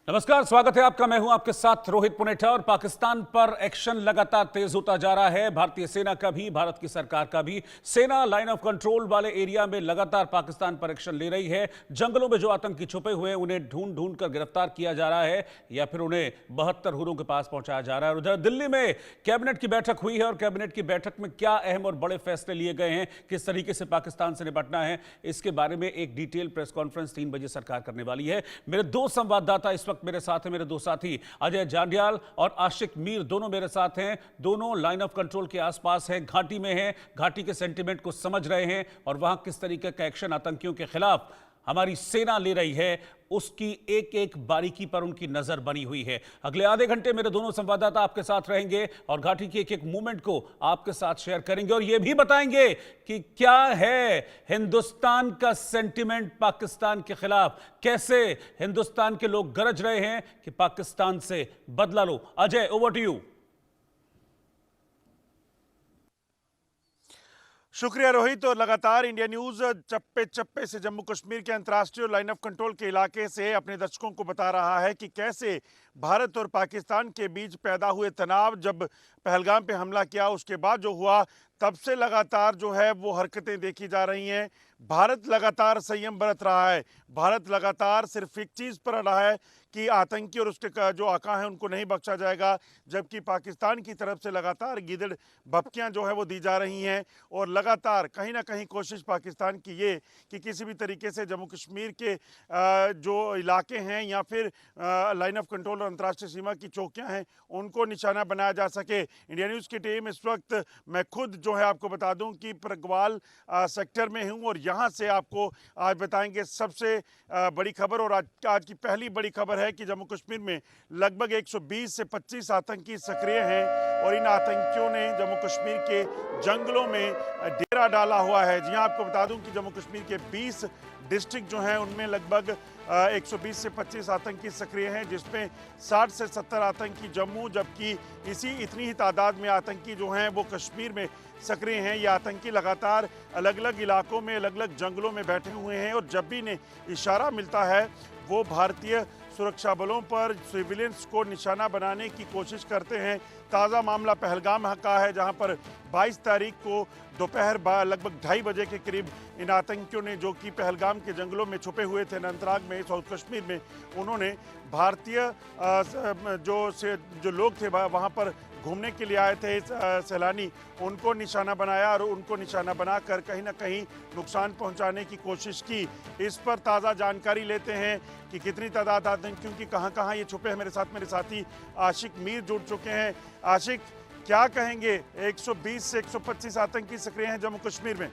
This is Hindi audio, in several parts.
नमस्कार, स्वागत है आपका। मैं हूं आपके साथ रोहित पुनेठा। और पाकिस्तान पर एक्शन लगातार तेज होता जा रहा है। भारतीय सेना का भी, भारत की सरकार का भी। सेना लाइन ऑफ कंट्रोल वाले एरिया में लगातार पाकिस्तान पर एक्शन ले रही है। जंगलों में जो आतंकी छुपे हुए हैं उन्हें ढूंढ ढूंढ कर गिरफ्तार किया जा रहा है या फिर उन्हें 72 हुरों के पास पहुंचाया जा रहा है। और उधर दिल्ली में कैबिनेट की बैठक हुई है और कैबिनेट की बैठक में क्या अहम और बड़े फैसले लिए गए हैं, किस तरीके से पाकिस्तान से निपटना है, इसके बारे में एक डिटेल प्रेस कॉन्फ्रेंस 3 बजे सरकार करने वाली है। मेरे दो संवाददाता इस वक्त मेरे साथ हैं। मेरे दो साथी अजय जांडियाल और आशिक मीर दोनों मेरे साथ हैं। दोनों लाइन ऑफ कंट्रोल के आसपास हैं, घाटी में हैं, घाटी के सेंटीमेंट को समझ रहे हैं और वहां किस तरीके का एक्शन आतंकियों के खिलाफ हमारी सेना ले रही है उसकी एक एक बारीकी पर उनकी नजर बनी हुई है। अगले आधे घंटे मेरे दोनों संवाददाता आपके साथ रहेंगे और घाटी की एक एक मूवमेंट को आपके साथ शेयर करेंगे और यह भी बताएंगे कि क्या है हिंदुस्तान का सेंटिमेंट पाकिस्तान के खिलाफ, कैसे हिंदुस्तान के लोग गरज रहे हैं कि पाकिस्तान से बदला लो। Ajay, over to you. शुक्रिया रोहित। और लगातार इंडिया न्यूज चप्पे चप्पे से जम्मू कश्मीर के अंतर्राष्ट्रीय लाइन ऑफ कंट्रोल के इलाके से अपने दर्शकों को बता रहा है कि कैसे भारत और पाकिस्तान के बीच पैदा हुए तनाव, जब पहलगाम पे हमला किया उसके बाद जो हुआ, तब से लगातार जो है वो हरकतें देखी जा रही हैं। भारत लगातार संयम बरत रहा है। भारत लगातार सिर्फ एक चीज़ पर अड़ा है कि आतंकी और उसके जो आका हैं उनको नहीं बख्शा जाएगा, जबकि पाकिस्तान की तरफ से लगातार गीदड़ भपकियाँ जो है वो दी जा रही हैं। और लगातार कहीं ना कहीं कोशिश पाकिस्तान की ये कि किसी भी तरीके से जम्मू कश्मीर के जो इलाके हैं या फिर लाइन ऑफ कंट्रोल और अंतर्राष्ट्रीय सीमा की चौकियाँ हैं उनको निशाना बनाया जा सके। इंडिया न्यूज़ की टीम इस वक्त, मैं खुद जो है आपको बता दूं कि परगवाल सेक्टर में हूं और यहां से आपको आज बताएंगे सबसे बड़ी खबर। और आज की पहली बड़ी खबर है कि जम्मू कश्मीर में लगभग 120 से 25 आतंकी सक्रिय हैं और इन आतंकियों ने जम्मू कश्मीर के जंगलों में डेरा डाला हुआ है। जी हां, आपको बता दूं कि जम्मू कश्मीर के 20 डिस्ट्रिक्ट जो हैं उनमें लगभग 120 से 25 आतंकी सक्रिय हैं, जिसमें 60 से 70 आतंकी जम्मू, जबकि इतनी ही तादाद में आतंकी जो हैं वो कश्मीर में सक्रिय हैं। ये आतंकी लगातार अलग अलग इलाकों में, अलग अलग जंगलों में बैठे हुए हैं और जब भी इन्हें इशारा मिलता है वो भारतीय सुरक्षा बलों पर, सिविलियंस को निशाना बनाने की कोशिश करते हैं। ताज़ा मामला पहलगाम का है, जहां पर 22 तारीख को दोपहर लगभग 2:30 बजे के करीब इन आतंकियों ने, जो कि पहलगाम के जंगलों में छुपे हुए थे अनंतनाग में, साउथ कश्मीर में, उन्होंने भारतीय जो लोग थे वहाँ पर घूमने के लिए आए थे सैलानी, उनको निशाना बनाया और उनको निशाना बनाकर कहीं ना कहीं नुकसान पहुंचाने की कोशिश की। इस पर ताज़ा जानकारी लेते हैं कि कितनी तादाद आतंकियों की कहां ये छुपे हैं। मेरे साथ मेरे साथी आशिक मीर जुड़ चुके हैं। आशिक, क्या कहेंगे? 120 से 125 आतंकी सक्रिय हैं जम्मू कश्मीर में।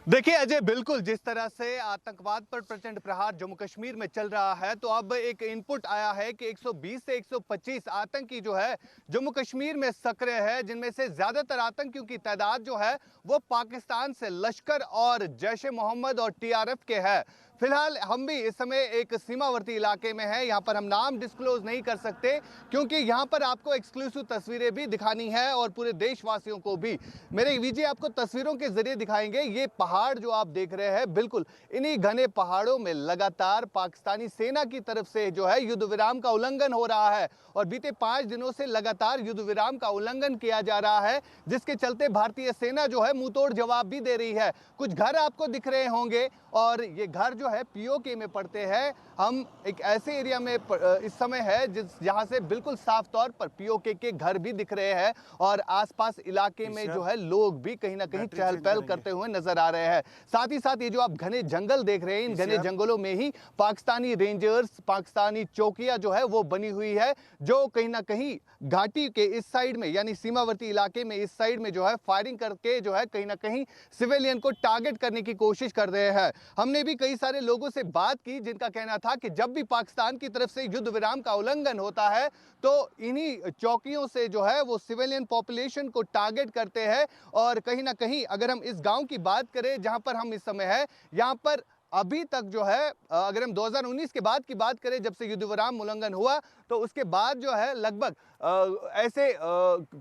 देखिए अजय, बिल्कुल जिस तरह से आतंकवाद पर प्रचंड प्रहार जम्मू कश्मीर में चल रहा है, तो अब एक इनपुट आया है कि 120 से 125 आतंकी जो है जम्मू कश्मीर में सक्रिय है, जिनमें से ज्यादातर आतंकियों की तादाद जो है वो पाकिस्तान से लश्कर और जैश-ए-मोहम्मद और टीआरएफ के है। फिलहाल हम भी इस समय एक सीमावर्ती इलाके में हैं। यहाँ पर हम नाम डिस्क्लोज नहीं कर सकते क्योंकि यहाँ पर आपको एक्सक्लूसिव तस्वीरें भी दिखानी है और पूरे देशवासियों को भी। मेरे वीजे आपको तस्वीरों के जरिए दिखाएंगे। ये पहाड़ जो आप देख रहे हैं, बिल्कुल इन्हीं घने पहाड़ों में लगातार पाकिस्तानी सेना की तरफ से जो है युद्ध विराम का उल्लंघन हो रहा है और बीते 5 दिनों से लगातार युद्ध विराम का उल्लंघन किया जा रहा है, जिसके चलते भारतीय सेना जो है मुंहतोड़ जवाब भी दे रही है। कुछ घर आपको दिख रहे होंगे और ये घर जो है पीओके में पड़ते हैं। हम एक ऐसे एरिया में इस समय है जहां से बिल्कुल साफ तौर पर पीओके के घर भी दिख रहे हैं और आसपास इलाके में जो है लोग भी कहीं ना कहीं चहल पहल करते हुए नजर आ रहे हैं। साथ ही साथ ये जो आप घने जंगल देख रहे हैं, इन घने जंगलों में ही पाकिस्तानी रेंजर्स, पाकिस्तानी चौकियां जो है वो बनी हुई है, जो कहीं ना कहीं घाटी के इस साइड में यानी सीमावर्ती इलाके में इस साइड में जो है फायरिंग करके जो है कहीं ना कहीं सिविलियन को टारगेट करने की कोशिश कर रहे हैं। हमने भी कई सारे लोगों से बात की जिनका कहना था कि जब भी पाकिस्तान की तरफ से युद्ध विराम का उल्लंघन होता है तो इन्हीं चौकियों से जो है वो सिविलियन पॉपुलेशन को टारगेट करते हैं। और कहीं ना कहीं अगर हम इस गांव की बात करें जहां पर हम इस समय है, यहां पर अभी तक जो है अगर हम 2019 के बाद की बात करें, जब से युद्ध विराम उल्लंघन हुआ, तो उसके बाद जो है लगभग ऐसे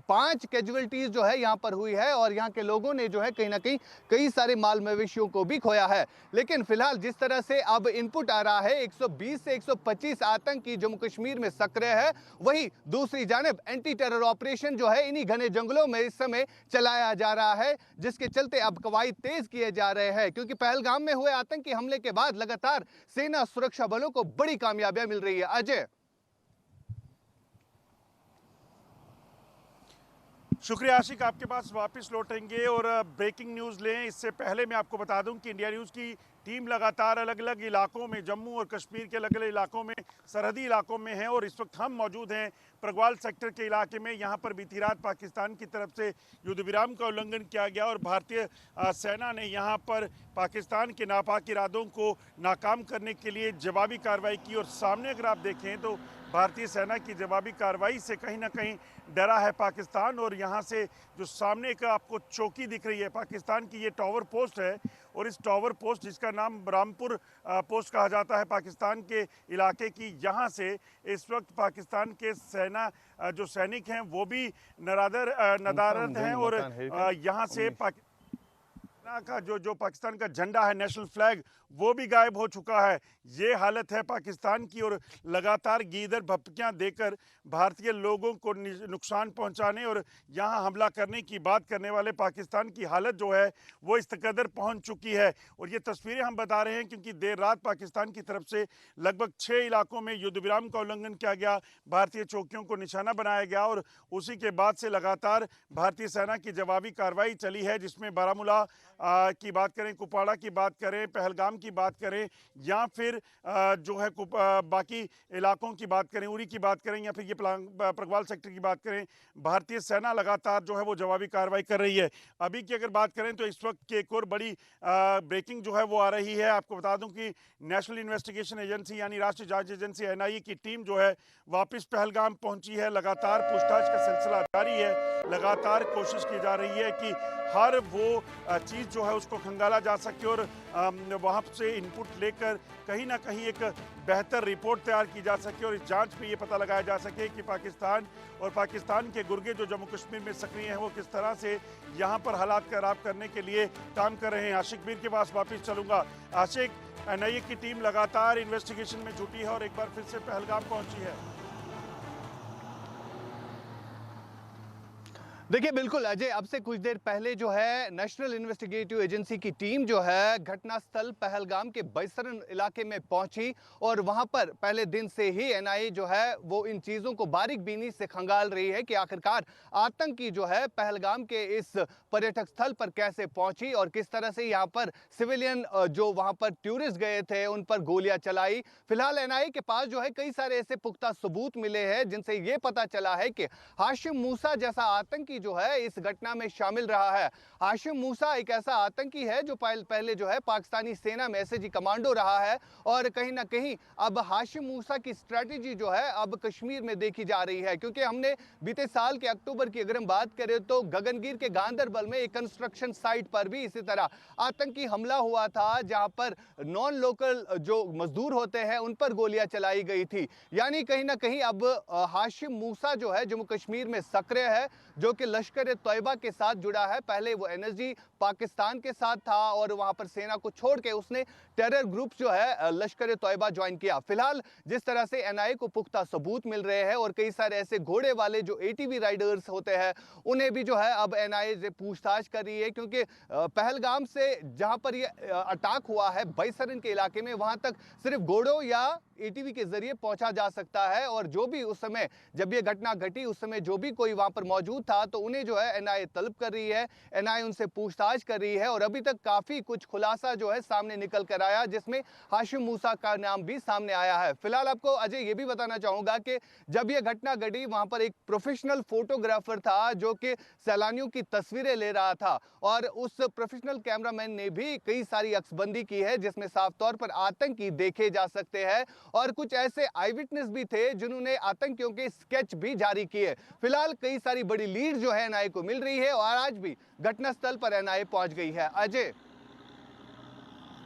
5 कैजुअलिटीज जो है यहाँ पर हुई है और यहाँ के लोगों ने जो है कहीं ना कहीं कई सारे माल मवेशियों को भी खोया है। लेकिन फिलहाल जिस तरह से अब इनपुट आ रहा है 120 से 125 आतंकी जम्मू कश्मीर में सक्रिय है, वही दूसरी जानिब एंटी टेरर ऑपरेशन जो है इन्हीं घने जंगलों में इस समय चलाया जा रहा है, जिसके चलते अब कवायद तेज किए जा रहे हैं। क्योंकि पहलगाम में हुए आतंकी हमले के बाद लगातार सेना सुरक्षा बलों को बड़ी कामयाबियां मिल रही है। अजय, शुक्रिया आशिक, आपके पास वापस लौटेंगे और ब्रेकिंग न्यूज़ लें। इससे पहले मैं आपको बता दूं कि इंडिया न्यूज़ की टीम लगातार अलग अलग इलाकों में, जम्मू और कश्मीर के अलग अलग इलाकों में, सरहदी इलाकों में है और इस वक्त हम मौजूद हैं प्रगवाल सेक्टर के इलाके में। यहाँ पर बीती रात पाकिस्तान की तरफ से युद्ध विराम का उल्लंघन किया गया और भारतीय सेना ने यहाँ पर पाकिस्तान के नापाक इरादों को नाकाम करने के लिए जवाबी कार्रवाई की। और सामने अगर आप देखें तो भारतीय सेना की जवाबी कार्रवाई से कहीं ना कहीं डरा है पाकिस्तान। और यहाँ से जो सामने का आपको चौकी दिख रही है, पाकिस्तान की ये टावर पोस्ट है और इस टावर पोस्ट, जिसका नाम रामपुर पोस्ट कहा जाता है पाकिस्तान के इलाके की, यहाँ से इस वक्त पाकिस्तान के सेना जो सैनिक हैं वो भी नदारत हैं और यहाँ से का जो पाकिस्तान का झंडा है, नेशनल फ्लैग, वो भी गायब हो चुका है। ये हालत है पाकिस्तान की और लगातार गीदड़ भपकियां देकर भारतीय लोगों को नुकसान पहुंचाने और यहां हमला करने की बात करने वाले पाकिस्तान की हालत जो है वो इस कदर पहुंच चुकी है। और ये तस्वीरें हम बता रहे हैं क्योंकि देर रात पाकिस्तान की तरफ से लगभग 6 इलाकों में युद्ध विराम का उल्लंघन किया गया, भारतीय चौकियों को निशाना बनाया गया और उसी के बाद से लगातार भारतीय सेना की जवाबी कार्रवाई चली है, जिसमें बारामूला की बात करें, कुपवाड़ा की बात करें, पहलगाम की बात करें या फिर जो है बाकी इलाकों की बात करें, उरी की बात करें या फिर ये प्रगवाल सेक्टर की बात करें, भारतीय सेना लगातार जो है वो जवाबी कार्रवाई कर रही है। अभी की अगर बात करें तो इस वक्त की एक और बड़ी ब्रेकिंग जो है वो आ रही है। आपको बता दूं कि नेशनल इन्वेस्टिगेशन एजेंसी यानी राष्ट्रीय जांच एजेंसी NIA की टीम जो है वापस पहलगाम पहुंची है। लगातार पूछताछ का सिलसिला जारी है, लगातार कोशिश की जा रही है कि हर वो चीज़ जो है उसको खंगाला जा सके और वहाँ से इनपुट लेकर कहीं ना कहीं एक बेहतर रिपोर्ट तैयार की जा सके और इस जांच में ये पता लगाया जा सके कि पाकिस्तान और पाकिस्तान के गुर्गे जो जम्मू कश्मीर में सक्रिय हैं वो किस तरह से यहाँ पर हालात खराब करने के लिए काम कर रहे हैं। आशिक मीर के पास वापस चलूँगा। आशिक, NIA की टीम लगातार इन्वेस्टिगेशन में जुटी है और एक बार फिर से पहलगाम पहुँची है। देखिए बिल्कुल अजय, अब से कुछ देर पहले जो है नेशनल इन्वेस्टिगेटिव एजेंसी की टीम जो है घटनास्थल पहलगाम के बैसरन इलाके में पहुंची और वहां पर पहले दिन से ही NIA जो है वो इन चीज़ों को बारीक बीनी से खंगाल रही है कि आखिरकार आतंकी जो है पहलगाम के इस पर्यटक स्थल पर कैसे पहुंची और किस तरह से यहाँ पर सिविलियन जो वहां पर टूरिस्ट गए थे उन पर गोलियां चलाई। फिलहाल NIA के पास जो है कई सारे ऐसे पुख्ता सबूत मिले हैं जिनसे ये पता चला है कि हाशिम मूसा जैसा आतंकी जो है इस घटना में शामिल रहा है। हाशिम मूसा एक ऐसा आतंकी है जो पहले जो है पाकिस्तानी सेना में SAG कमांडो रहा है और कहीं ना कहीं अब हाशिम मूसा की स्ट्रेटेजी जो है अब कश्मीर में देखी जा रही है। क्योंकि हमने बीते साल के अक्टूबर की अगर हम बात करें तो गगनगिर के गांदरबल में एक कंस्ट्रक्शन साइट पर भी इसी तरह आतंकी हमला हुआ था, जहां पर नॉन लोकल जो मजदूर होते हैं उन पर गोलियां चलाई गई थी। यानी कहीं ना कहीं अब हाशिम मूसा जो है जम्मू कश्मीर में सक्रिय है, जो कि लश्कर तैयबा के साथ जुड़ा है। पहले वो NSG पाकिस्तान के साथ था और वहां पर सेना को छोड़ के उसने टेरर ग्रुप जो है लश्कर तैयबा ज्वाइन किया। फिलहाल जिस तरह से NIA को पुख्ता सबूत मिल रहे हैं और कई सारे ऐसे घोड़े वाले जो ATV राइडर्स होते हैं उन्हें भी जो है अब NIA से पूछताछ कर रही है। क्योंकि पहलगाम से जहां पर ये अटैक हुआ है बैसरन के इलाके में, वहां तक सिर्फ घोड़ों या ATV के जरिए पहुंचा जा सकता है और जो भी उस समय जब ये घटना घटी उस समय जो भी कोई वहां पर मौजूद था तो उन्हें जो है NIA तलब कर रही है, NIA उनसे पूछताछ कर रही है और अभी तक काफी कुछ खुलासा जो है सामने निकल कर आया, जिसमें हाशिम मूसा का नाम भी सामने आया है। फिलहाल आपको अजय ये भी बताना चाहूंगा कि जब ये घटना घटी वहां पर एक प्रोफेशनल फोटोग्राफर था जो कि सैलानियों की तस्वीरें ले रहा था और उस प्रोफेशनल कैमरामैन ने भी कई सारी अक्सबंदी की है जिसमें साफ तौर पर आतंकी देखे जा सकते हैं और कुछ ऐसे आई विटनेस भी थे जिन्होंने आतंकियों के स्केच भी जारी किए। फिलहाल कई सारी बड़ी लीड जो है NIA को मिल रही है और आज भी घटनास्थल पर NIA पहुंच गई है। अजय।